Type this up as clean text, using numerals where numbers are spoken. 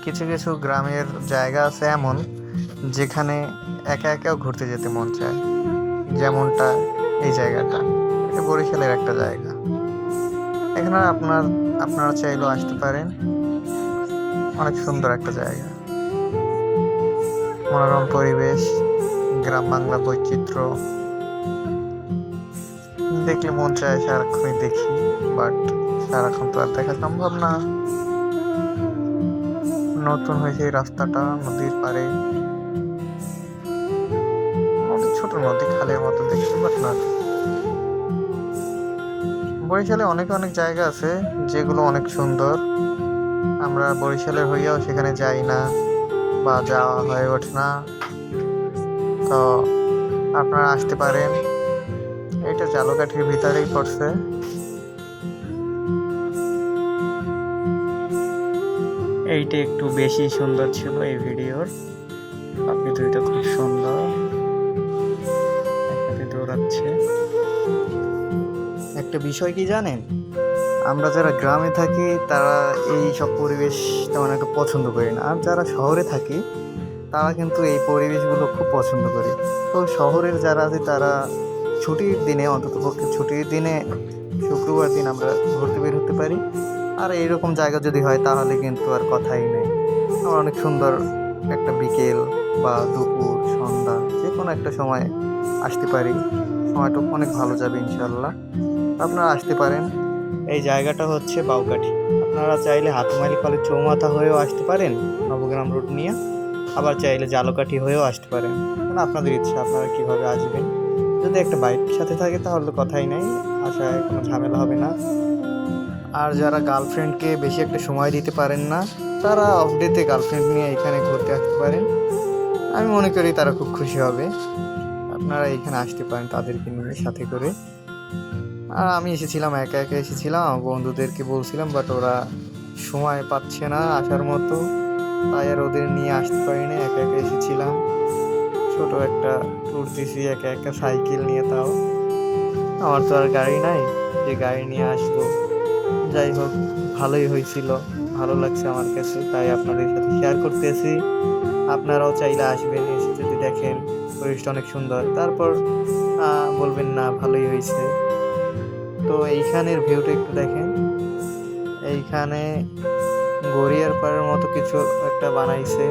কিছু কিছু গ্রামের জায়গা আছে এমন যেখানে একা একাও ঘুরতে যেতে মন চায়, যেমনটা এই জায়গাটা। এটা বরিশালের একটা জায়গা। এখানে আপনারা চাইলেও আসতে পারেন। অনেক সুন্দর একটা জায়গা, মনোরম পরিবেশ, গ্রাম বাংলা বৈচিত্র্য দেখলে মন চায় সারাক্ষণই দেখি, বাট সারাক্ষণ তো আর দেখা সম্ভব না। নতুন হয়েছে এই রাস্তাটা নদীর পাড়ে, নদী, ছোট নদী, খালের মতো দেখতে, বাট না। বরিশালে অনেক অনেক জায়গা আছে যেগুলো অনেক সুন্দর। আমরা বরিশালের হইয়াও সেখানে যাই না বা যাওয়া হয়ে ওঠে না। তো আপনারা আসতে পারেন। এটা জালকাঠির ভিতরেই পড়ছে। এইটা একটু বেশি সুন্দর ছিল এই ভিডিওর। আপনি দুইটা খুব সুন্দর, একসাথে দৌড়াচ্ছে। একটা বিষয় কি জানেন, আমরা যারা গ্রামে থাকি তারা এই সব পরিবেশ তেমন একটা পছন্দ করি না, আর যারা শহরে থাকি তারা কিন্তু এই পরিবেশগুলো খুব পছন্দ করি। তো শহরের যারা আছে তারা ছুটির দিনে, অন্ততপক্ষে ছুটির দিনে শুক্রবার দিন আমরা ঘুরতে বের হতে পারি। আর এইরকম জায়গা যদি হয় তাহলে কিন্তু আর কথাই নেই। আমার অনেক সুন্দর একটা বিকেল বা দুপুর সন্ধ্যা যে কোনো একটা সময় আসতে পারি, সময়টা অনেক ভালো যাবে ইনশাল্লাহ। আপনারা আসতে পারেন। এই জায়গাটা হচ্ছে বাউকাঠি। আপনারা চাইলে হাতিমারি কলেজ চৌমাথা হয়েও আসতে পারেন নবগ্রাম রুট নিয়ে, আবার চাইলে জালকাঠি হয়েও আসতে পারেন। মানে আপনাদের ইচ্ছা আপনারা কীভাবে আসবেন। যদি একটা বাইক সাথে থাকে তাহলে কথাই নাই, আসায় কোনো ঝামেলা হবে না। আর যারা গার্লফ্রেন্ডকে বেশি একটা সময় দিতে পারেন না, তারা অফ ডেতে গার্লফ্রেন্ড নিয়ে এখানে ঘুরতে আসতে পারেন। আমি মনে করি তারা খুব খুশি হবে। আপনারা এখানে আসতে পারেন তাদেরকে নিয়ে সাথে করে। আর আমি এসেছিলাম, একা একা এসেছিলাম, আমার বন্ধুদেরকে বলছিলাম, বাট ওরা সময় পাচ্ছে না আসার মতো, তাই আর ওদের নিয়ে আসতে পারিনি, একা একা এসেছিলাম। ছোট একটা ট্যুর দিছি একা একা, সাইকেল নিয়ে। তাও আমার তো আর গাড়ি নাই যে গাড়ি নিয়ে আসবো। যাই হোক, ভালোই হয়েছিল, ভালো লাগছে আমার কাছে, তাই আপনাদের সাথে শেয়ার করতেছি। আপনারাও চাইলে আসবেন, এসে যদি দেখেন পরিবেশটা অনেক সুন্দর, তারপর বলবেন না ভালোই হয়েছে। তো এইখানের ভিউটা একটু দেখেন। এইখানে গড়িয়ার পাড়ের মতো কিছু একটা বানাইছে,